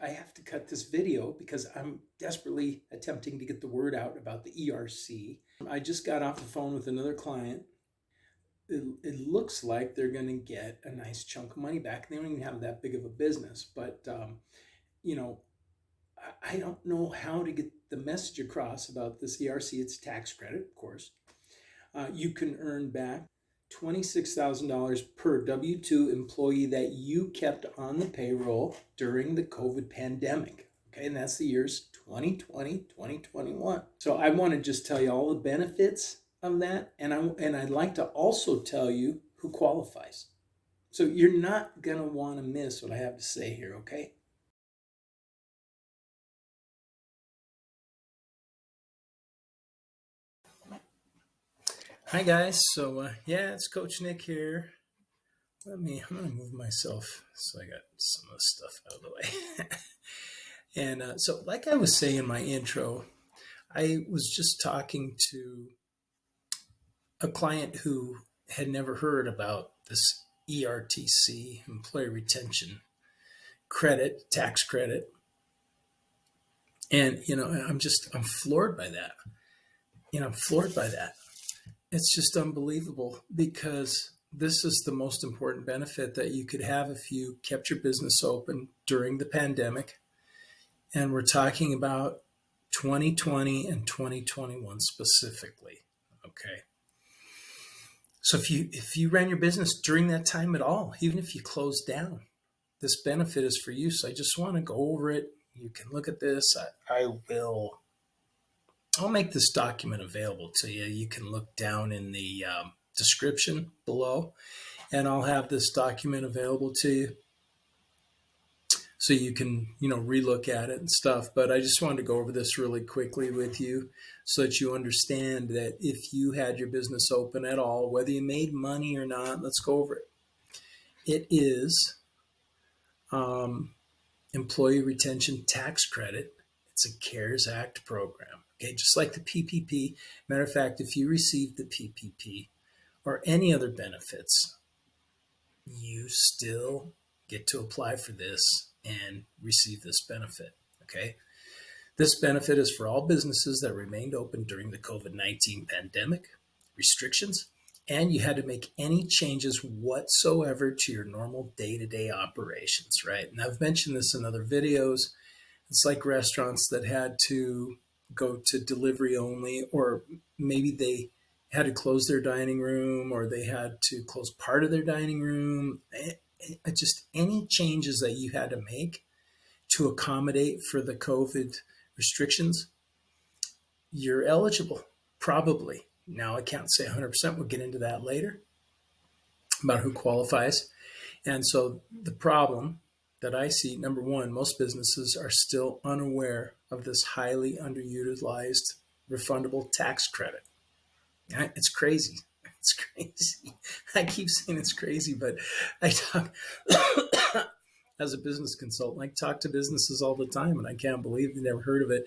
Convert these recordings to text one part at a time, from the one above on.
I have to cut this video because I'm desperately attempting to get the word out about the ERC. I just got off the phone with another client. It looks like they're going to get a nice chunk of money back. They don't even have that big of a business, but you know, I don't know how to get the message across about this ERC. It's a tax credit, of course. You can earn back $26,000 per W-2 employee that you kept on the payroll during the COVID pandemic. Okay, and that's the years 2020, 2021. So I want to just tell you all the benefits of that, and I'd like to also tell you who qualifies. So you're not going to want to miss what I have to say here, okay? Hi guys, so yeah, it's Coach Nick here. I'm gonna move myself so I got some of the stuff out of the way. And so like I was saying in my intro, I was just talking to a client who had never heard about this ERTC, employee retention credit, tax credit. And, I'm floored by that. I'm floored by that. It's just unbelievable because this is the most important benefit that you could have if you kept your business open during the pandemic. And we're talking about 2020 and 2021 specifically. Okay. So if you ran your business during that time at all, even if you closed down, this benefit is for you. So I just want to go over it. You can look at this. I'll make this document available to you. You can look down in the description below, and I'll have this document available to you so you can, relook at it and stuff. But I just wanted to go over this really quickly with you so that you understand that if you had your business open at all, whether you made money or not, let's go over it. It is Employee Retention Tax Credit. It's a CARES Act program. Okay, just like the PPP. Matter of fact, if you receive the PPP or any other benefits, you still get to apply for this and receive this benefit. Okay, this benefit is for all businesses that remained open during the COVID-19 pandemic restrictions, and you had to make any changes whatsoever to your normal day-to-day operations, right? And I've mentioned this in other videos. It's like restaurants that had to go to delivery only, or maybe they had to close their dining room, or they had to close part of their dining room. Just any changes that you had to make to accommodate for the COVID restrictions, you're eligible, probably. Now, I can't say 100%. We'll get into that later about who qualifies. And so the problem that I see, number one, most businesses are still unaware of this highly underutilized refundable tax credit. It's crazy. It's crazy. I keep saying it's crazy, but I talk as a business consultant, I talk to businesses all the time, and I can't believe they never heard of it.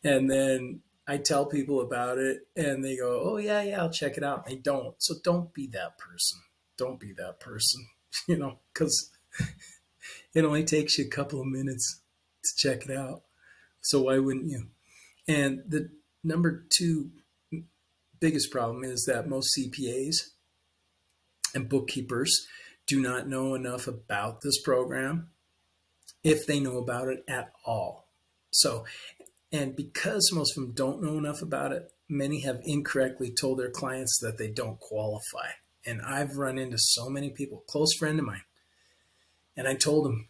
And then I tell people about it, and they go, "Oh yeah, I'll check it out." And they don't. So don't be that person. Don't be that person. Because it only takes you a couple of minutes to check it out. So why wouldn't you? And the number two biggest problem is that most CPAs and bookkeepers do not know enough about this program, if they know about it at all. So, and because most of them don't know enough about it, many have incorrectly told their clients that they don't qualify. And I've run into so many people, close friend of mine, and I told him,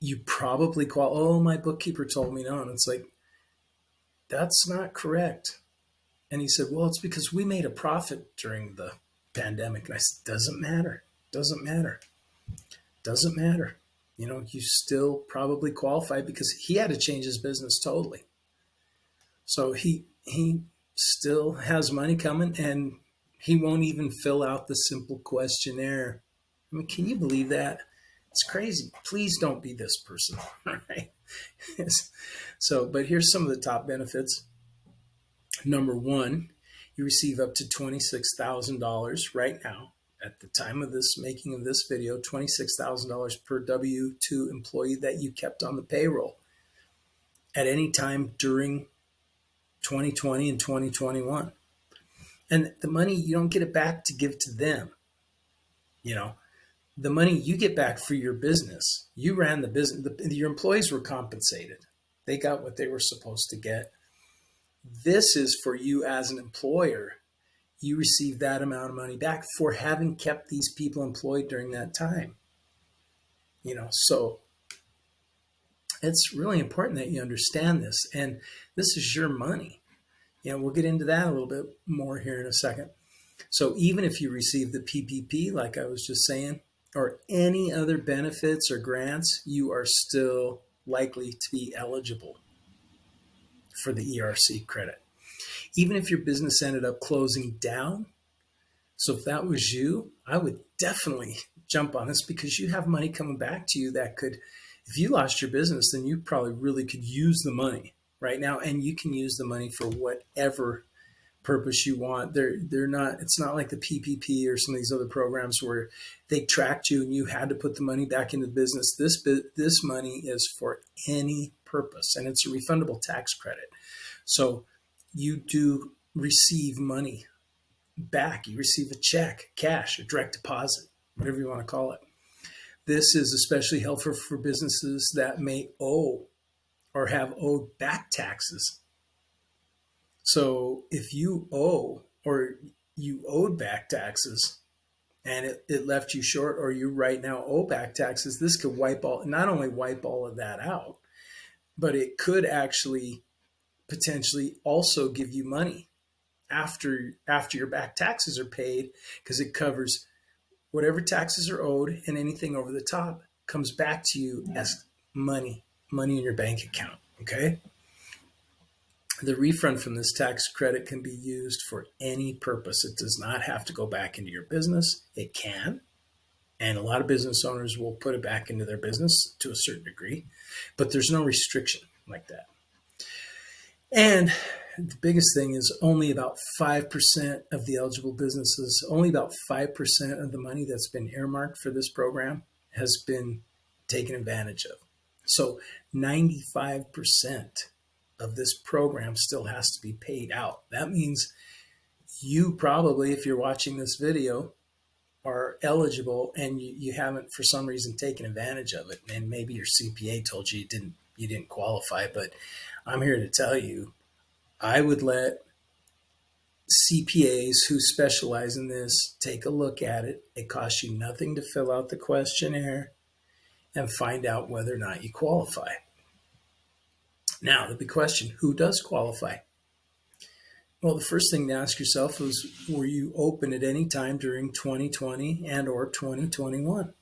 you probably oh, my bookkeeper told me no. And it's like, that's not correct. And he said, well, it's because we made a profit during the pandemic. And I said, doesn't matter. Doesn't matter. Doesn't matter. You still probably qualify, because he had to change his business totally. So he still has money coming, and he won't even fill out the simple questionnaire. I mean, can you believe that? It's crazy. Please don't be this person. All right. So, but here's some of the top benefits. Number one, you receive up to $26,000 right now at the time of this making of this video, $26,000 per W-2 employee that you kept on the payroll at any time during 2020 and 2021. And the money, you don't get it back to give to them. The money you get back for your business. You ran the business. Your employees were compensated. They got what they were supposed to get. This is for you as an employer. You receive that amount of money back for having kept these people employed during that time. So it's really important that you understand this. And this is your money. We'll get into that a little bit more here in a second. So even if you receive the PPP, like I was just saying, or any other benefits or grants, you are still likely to be eligible for the ERC credit. Even if your business ended up closing down. So if that was you, I would definitely jump on this, because you have money coming back to you that could, if you lost your business, then you probably really could use the money right now. And you can use the money for whatever purpose you want. It's not like the PPP or some of these other programs where they tracked you and you had to put the money back into the business. This money is for any purpose, and it's a refundable tax credit. So you do receive money back. You receive a check, cash, a direct deposit, whatever you want to call it. This is especially helpful for businesses that may owe or have owed back taxes. So if you owe or you owed back taxes and it left you short, or you right now owe back taxes, this could not only wipe all of that out, but it could actually potentially also give you money after your back taxes are paid, because it covers whatever taxes are owed, and anything over the top comes back to you as money in your bank account. Okay. The refund from this tax credit can be used for any purpose. It does not have to go back into your business. It can. And a lot of business owners will put it back into their business to a certain degree, but there's no restriction like that. And the biggest thing is only about 5% of the eligible businesses, only about 5% of the money that's been earmarked for this program has been taken advantage of. So 95% of this program still has to be paid out. That means you probably, if you're watching this video, are eligible and you haven't for some reason taken advantage of it. And maybe your CPA told you you didn't qualify, but I'm here to tell you, I would let CPAs who specialize in this take a look at it. It costs you nothing to fill out the questionnaire and find out whether or not you qualify. Now, the big question, who does qualify? Well, the first thing to ask yourself is, were you open at any time during 2020 and or 2021?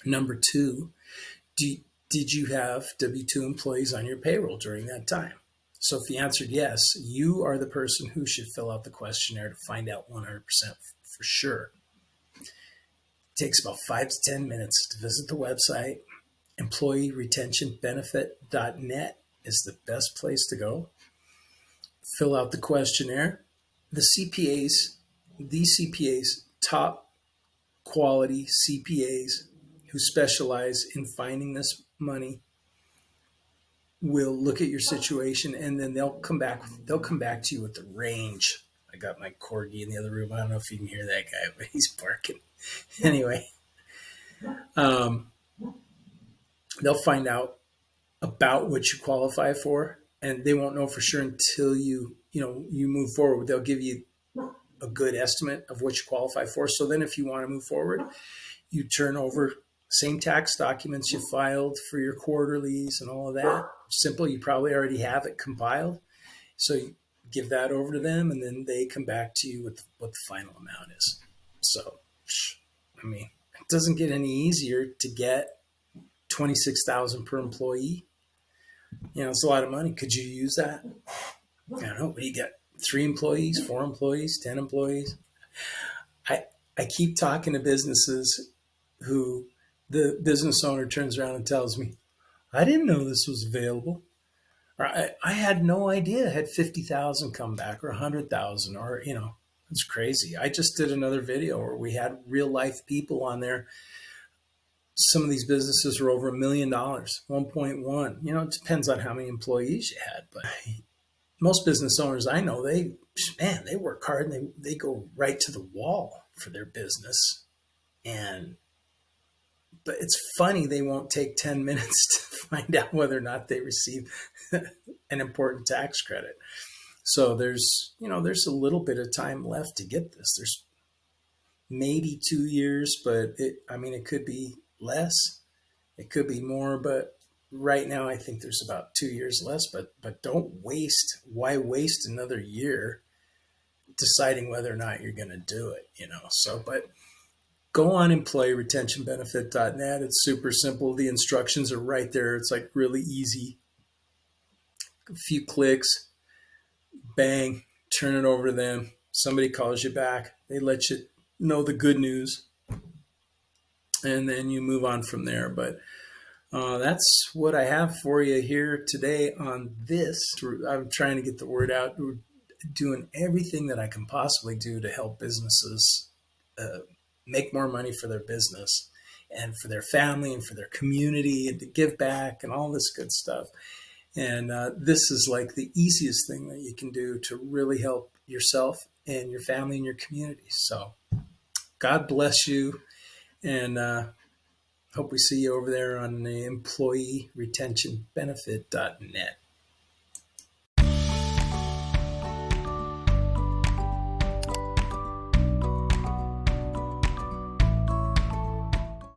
Number two, did you have W-2 employees on your payroll during that time? So if you answered yes, you are the person who should fill out the questionnaire to find out 100% for sure. It takes about 5 to 10 minutes to visit the website. EmployeeRetentionBenefit.net is the best place to go. Fill out the questionnaire. These CPAs, top quality CPAs who specialize in finding this money, will look at your situation, and then they'll come back to you with the range. I got my corgi in the other room. I don't know if you can hear that guy, but he's barking. Anyway, they'll find out about what you qualify for, and they won't know for sure until you move forward. They'll give you a good estimate of what you qualify for. So then if you want to move forward, you turn over same tax documents you filed for your quarterlies and all of that. Simple. You probably already have it compiled. So you give that over to them, and then they come back to you with what the final amount is. So, I mean, it doesn't get any easier to get $26,000 per employee. It's a lot of money. Could you use that? I don't know. What do you get? 3 employees, 4 employees, 10 employees? I keep talking to businesses who the business owner turns around and tells me, I didn't know this was available. Or I had no idea I had 50,000 come back, or 100,000, or, It's crazy. I just did another video where we had real life people on there. Some of these businesses are over $1 million, 1.1. It depends on how many employees you had, but most business owners I know, they work hard and they go right to the wall for their business. But it's funny, they won't take 10 minutes to find out whether or not they receive an important tax credit. So there's a little bit of time left to get this. There's maybe 2 years, but it could be less. It could be more, but right now I think there's about 2 years less. But why waste another year deciding whether or not you're going to do it? But go on employeeretentionbenefit.net. It's super simple. The instructions are right there. It's like really easy. A few clicks, bang, turn it over to them. Somebody calls you back. They let you know the good news, and then you move on from there. But that's what I have for you here today on this. I'm trying to get the word out. We're doing everything that I can possibly do to help businesses make more money for their business and for their family and for their community, and to give back and all this good stuff. And this is like the easiest thing that you can do to really help yourself and your family and your community. So God bless you, and hope we see you over there on the employeeretentionbenefit.net.